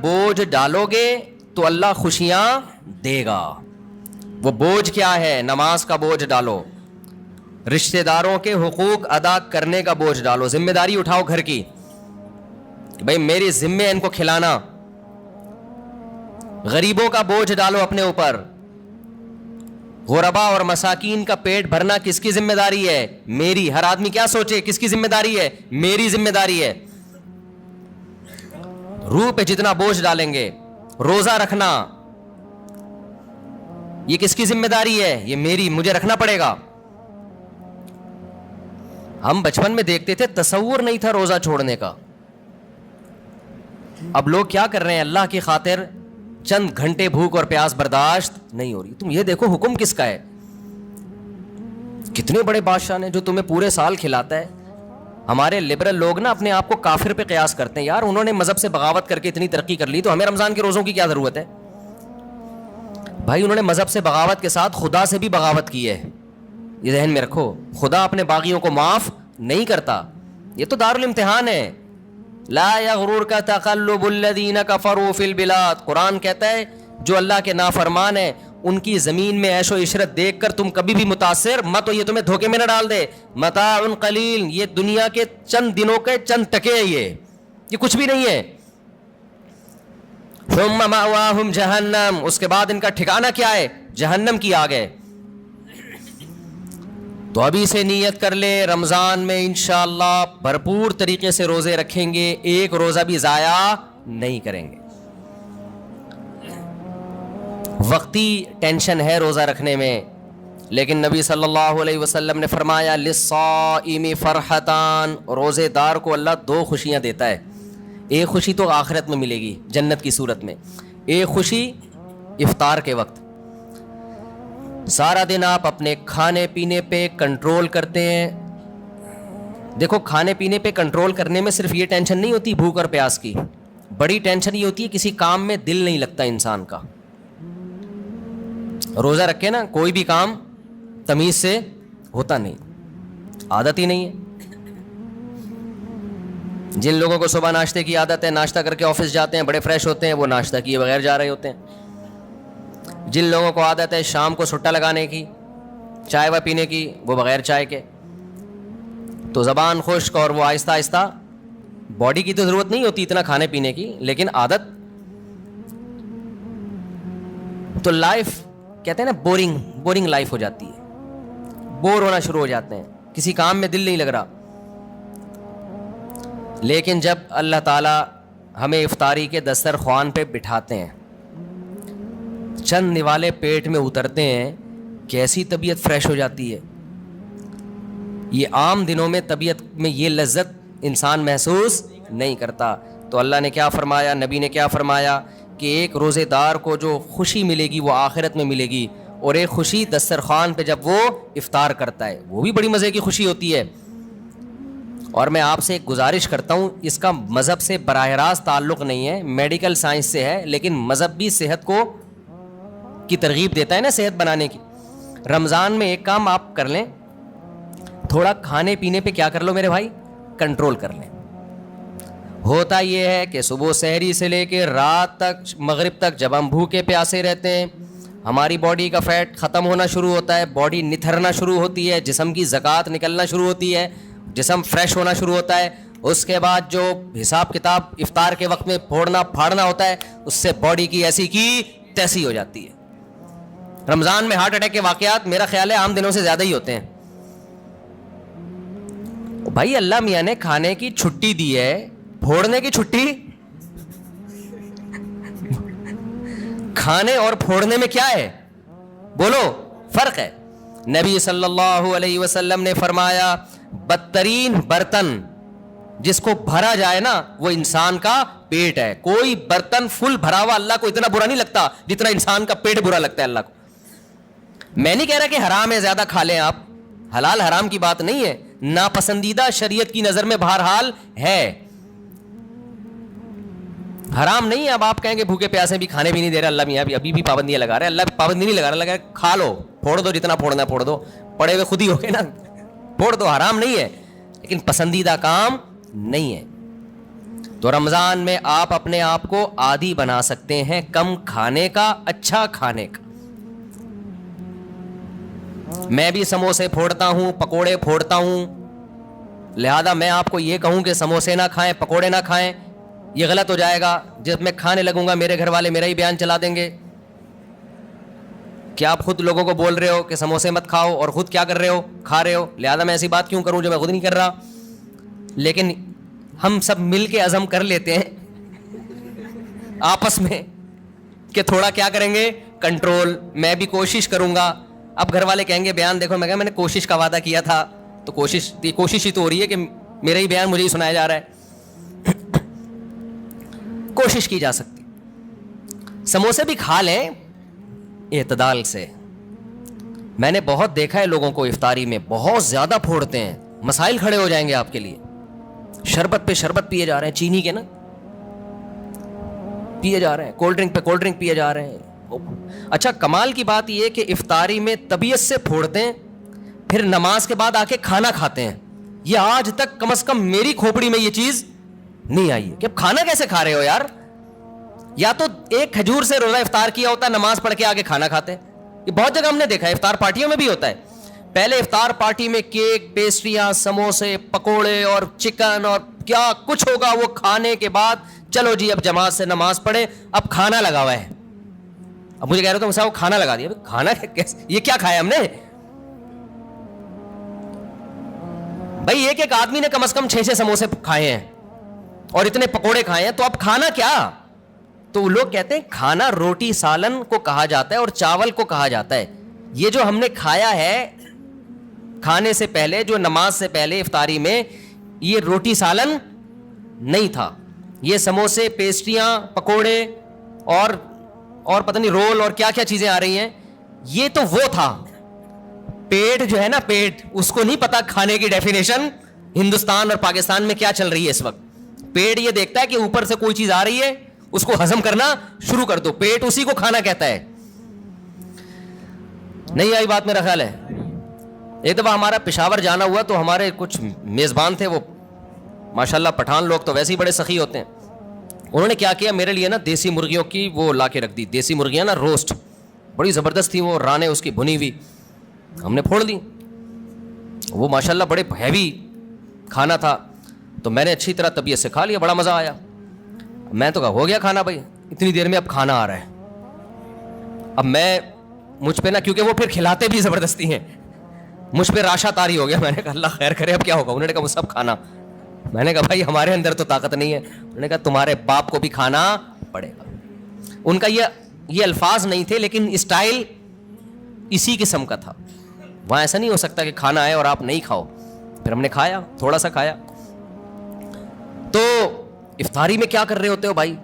بوجھ ڈالو گے تو اللہ خوشیاں دے گا. وہ بوجھ کیا ہے؟ نماز کا بوجھ ڈالو, رشتہ داروں کے حقوق ادا کرنے کا بوجھ ڈالو, ذمہ داری اٹھاؤ گھر کی, بھائی میری ذمہ ہے ان کو کھلانا. غریبوں کا بوجھ ڈالو اپنے اوپر. غربا اور مساکین کا پیٹ بھرنا کس کی ذمہ داری ہے؟ میری. ہر آدمی کیا سوچے کس کی ذمہ داری ہے؟ میری ذمہ داری ہے. روح پہ جتنا بوجھ ڈالیں گے. روزہ رکھنا یہ کس کی ذمہ داری ہے؟ یہ میری, مجھے رکھنا پڑے گا. ہم بچپن میں دیکھتے تھے, تصور نہیں تھا روزہ چھوڑنے کا. اب لوگ کیا کر رہے ہیں؟ اللہ کی خاطر چند گھنٹے بھوک اور پیاس برداشت نہیں ہو رہی. تم یہ دیکھو حکم کس کا ہے. کتنے بڑے بادشاہ نے جو تمہیں پورے سال کھلاتا ہے. ہمارے لبرل لوگ نا اپنے آپ کو کافر پہ قیاس کرتے ہیں. یار انہوں نے مذہب سے بغاوت کر کے اتنی ترقی کر لی, تو ہمیں رمضان کے روزوں کی کیا ضرورت ہے؟ بھائی انہوں نے مذہب سے بغاوت کے ساتھ خدا سے بھی بغاوت کی ہے, یہ ذہن میں رکھو. خدا اپنے باغیوں کو معاف نہیں کرتا. یہ تو دارالامتحان ہے. لا یغررک تقلب الذین کفروا فی البلاد. قرآن کہتا ہے جو اللہ کے نافرمان ہیں ان کی زمین میں عیش و عشرت دیکھ کر تم کبھی بھی متاثر مت ہو, یہ تمہیں دھوکے میں نہ ڈال دے. متاع قلیل, یہ دنیا کے چند دنوں کے چند ٹکے ہیں, یہ کچھ بھی نہیں ہے. ثم مأواہم جہنم, اس کے بعد ان کا ٹھکانہ کیا ہے؟ جہنم کی آگ ہے. تو ابھی سے نیت کر لے, رمضان میں انشاءاللہ بھرپور طریقے سے روزے رکھیں گے, ایک روزہ بھی ضائع نہیں کریں گے. وقتی ٹینشن ہے روزہ رکھنے میں, لیکن نبی صلی اللہ علیہ وسلم نے فرمایا للصائم فرحتان, روزے دار کو اللہ دو خوشیاں دیتا ہے. ایک خوشی تو آخرت میں ملے گی جنت کی صورت میں, ایک خوشی افطار کے وقت. سارا دن آپ اپنے کھانے پینے پہ کنٹرول کرتے ہیں. دیکھو کھانے پینے پہ کنٹرول کرنے میں صرف یہ ٹینشن نہیں ہوتی بھوک اور پیاس کی, بڑی ٹینشن یہ ہوتی ہے کسی کام میں دل نہیں لگتا انسان کا. روزہ رکھے نا کوئی بھی کام تمیز سے ہوتا نہیں, عادت ہی نہیں ہے. جن لوگوں کو صبح ناشتے کی عادت ہے, ناشتہ کر کے آفس جاتے ہیں, بڑے فریش ہوتے ہیں, وہ ناشتہ کیے بغیر جا رہے ہوتے ہیں. جن لوگوں کو عادت ہے شام کو سٹا لگانے کی, چائے و پینے کی, وہ بغیر چائے کے, تو زبان خشک اور وہ آہستہ آہستہ. باڈی کی تو ضرورت نہیں ہوتی اتنا کھانے پینے کی, لیکن عادت. تو لائف کہتے ہیں نا بورنگ لائف ہو جاتی ہے, بور ہونا شروع ہو جاتے ہیں, کسی کام میں دل نہیں لگ رہا. لیکن جب اللہ تعالیٰ ہمیں افطاری کے دسترخوان پہ بٹھاتے ہیں, چند نوالے پیٹ میں اترتے ہیں, کیسی طبیعت فریش ہو جاتی ہے. یہ عام دنوں میں طبیعت میں یہ لذت انسان محسوس نہیں کرتا. تو اللہ نے کیا فرمایا, نبی نے کیا فرمایا کہ ایک روزے دار کو جو خوشی ملے گی وہ آخرت میں ملے گی, اور ایک خوشی دسترخوان پہ جب وہ افطار کرتا ہے وہ بھی بڑی مزے کی خوشی ہوتی ہے. اور میں آپ سے ایک گزارش کرتا ہوں, اس کا مذہب سے براہ راست تعلق نہیں ہے, میڈیکل سائنس سے ہے, لیکن مذہب بھی صحت کو کی ترغیب دیتا ہے نا صحت بنانے کی. رمضان میں ایک کام آپ کر لیں, تھوڑا کھانے پینے پہ کیا کر لو میرے بھائی, کنٹرول کر لیں. ہوتا یہ ہے کہ صبح سحری سے لے کے رات تک مغرب تک جب ہم بھوکے پیاسے رہتے ہیں, ہماری باڈی کا فیٹ ختم ہونا شروع ہوتا ہے, باڈی نتھرنا شروع ہوتی ہے, جسم کی زکوٰۃ نکلنا شروع ہوتی ہے, جسم فریش ہونا شروع ہوتا ہے. اس کے بعد جو حساب کتاب افطار کے وقت میں پھوڑنا پھاڑنا ہوتا ہے, اس سے باڈی کی ایسی کی تیسی ہو جاتی ہے. رمضان میں ہارٹ اٹیک کے واقعات میرا خیال ہے عام دنوں سے زیادہ ہی ہوتے ہیں. بھائی اللہ میاں نے کھانے کی چھٹی دی ہے, پھوڑنے کی چھٹی. کھانے اور پھوڑنے میں کیا ہے بولو, فرق ہے. نبی صلی اللہ علیہ وسلم نے فرمایا بدترین برتن جس کو بھرا جائے نا وہ انسان کا پیٹ ہے. کوئی برتن فل بھرا ہوا اللہ کو اتنا برا نہیں لگتا جتنا انسان کا پیٹ برا لگتا ہے اللہ کو. میں نہیں کہہ رہا کہ حرام ہے زیادہ کھا لیں آپ, حلال حرام کی بات نہیں ہے, ناپسندیدہ شریعت کی نظر میں بہرحال ہے, حرام نہیں ہے. اب آپ کہیں گے بھوکے پیاسے بھی کھانے بھی نہیں دے رہے اللہ میاں, ابھی بھی پابندیاں لگا رہے. اللہ پابندی نہیں لگا رہا, لگا کھا لو, پھوڑ دو, جتنا پھوڑنا ہے پھوڑ دو, پڑے ہوئے خود ہی ہو گئے نا, پھوڑ دو. حرام نہیں ہے لیکن پسندیدہ کام نہیں ہے. تو رمضان میں آپ اپنے آپ کو عادی بنا سکتے ہیں کم کھانے کا, اچھا کھانے کا. میں بھی سموسے پھوڑتا ہوں, پکوڑے پھوڑتا ہوں, لہذا میں آپ کو یہ کہوں کہ سموسے نہ کھائیں, پکوڑے نہ کھائیں, یہ غلط ہو جائے گا. جب میں کھانے لگوں گا میرے گھر والے میرا ہی بیان چلا دیں گے. کیا آپ خود لوگوں کو بول رہے ہو کہ سموسے مت کھاؤ اور خود کیا کر رہے ہو, کھا رہے ہو, لہذا میں ایسی بات کیوں کروں جو میں خود نہیں کر رہا. لیکن ہم سب مل کے عزم کر لیتے ہیں آپس میں کہ تھوڑا کیا کریں گے, کنٹرول. میں بھی کوشش کروں گا. اب گھر والے کہیں گے بیان دیکھو, میں کہا میں نے کوشش کا وعدہ کیا تھا, تو کوشش ہی تو ہو رہی ہے کہ میرا ہی بیان مجھے ہی سنایا جا رہا ہے. کوشش کی جا سکتی. سموسے بھی کھا لیں اعتدال سے. میں نے بہت دیکھا ہے لوگوں کو افطاری میں بہت زیادہ پھوڑتے ہیں, مسائل کھڑے ہو جائیں گے آپ کے لیے. شربت پہ شربت پیے جا رہے ہیں, چینی کے نا پیے جا رہے ہیں, کولڈ ڈرنک پہ کولڈ ڈرنک پیے جا رہے ہیں. اچھا کمال کی بات یہ کہ افطاری میں طبیعت سے پھوڑتے ہیں, پھر نماز کے بعد آ کے کھانا کھاتے ہیں. یہ آج تک کم از کم میری کھوپڑی میں یہ چیز نہیں آئی کہ اب کھانا کیسے کھا رہے ہو یار. یا تو ایک کھجور سے روزہ افطار کیا ہوتا ہے, نماز پڑھ کے آگے کھانا کھاتے ہیں. یہ بہت جگہ ہم نے دیکھا ہے, افطار پارٹیوں میں بھی ہوتا ہے. پہلے افطار پارٹی میں کیک, پیسٹریاں, سموسے, پکوڑے اور چکن اور کیا کچھ ہوگا, وہ کھانے کے بعد چلو جی اب جماعت سے نماز پڑھے, اب کھانا لگا ہوا ہے. اب مجھے کہہ رہے تھے کھانا لگا دیا. کھانا یہ کیا کھایا ہم نے بھائی؟ ایک آدمی نے کم از کم 6 سموسے کھائے ہیں اور اتنے پکوڑے کھائے ہیں, تو اب کھانا کیا؟ تو لوگ کہتے ہیں کھانا روٹی سالن کو کہا جاتا ہے اور چاول کو کہا جاتا ہے. یہ جو ہم نے کھایا ہے کھانے سے پہلے, جو نماز سے پہلے افطاری میں, یہ روٹی سالن نہیں تھا. یہ سموسے, پیسٹریاں, پکوڑے اور پتہ نہیں رول اور کیا کیا چیزیں آ رہی ہیں, یہ تو وہ تھا. پیٹ جو ہے نا, پیٹ, اس کو نہیں پتا کھانے کی ڈیفینیشن ہندوستان اور پاکستان میں کیا چل رہی ہے اس وقت. پیٹ یہ دیکھتا ہے کہ اوپر سے کوئی چیز آ رہی ہے, اس کو ہضم کرنا شروع کر دو. پیٹ اسی کو کھانا کہتا ہے. نہیں آئی بات میرا خیال ہے. ایک دفعہ ہمارا پشاور جانا ہوا تو ہمارے کچھ میزبان تھے, وہ ماشاءاللہ پٹھان لوگ تو ویسے ہی بڑے سخی ہوتے ہیں. انہوں نے کیا کیا, میرے لیے نا دیسی مرغیوں کی وہ لا کے رکھ دی. دیسی مرغیاں نا روسٹ, بڑی زبردست تھی وہ, رانیں اس کی بھنی ہوئی. ہم نے پھوڑ دی. وہ ماشاءاللہ بڑے ہیوی کھانا تھا, تو میں نے اچھی طرح طبیعت سے کھا لیا, بڑا مزہ آیا. میں تو کہا ہو گیا کھانا بھائی, اتنی دیر میں اب کھانا آ رہا ہے. اب مجھ پہ نا, کیونکہ وہ پھر کھلاتے بھی زبردستی ہیں, مجھ پہ راشا تاری ہو گیا. میں نے کہا اللہ خیر کرے اب کیا ہوگا. انہوں نے کہا وہ سب کھانا. میں نے کہا بھائی ہمارے اندر تو طاقت نہیں ہے. انہوں نے کہا تمہارے باپ کو بھی کھانا پڑے گا. ان کا یہ الفاظ نہیں تھے, لیکن اسٹائل اسی قسم کا تھا. وہاں ایسا نہیں ہو سکتا کہ کھانا آئے اور آپ نہیں کھاؤ. پھر ہم نے کھایا, تھوڑا سا کھایا. تو افطاری میں کیا کر رہے ہوتے ہو بھائی؟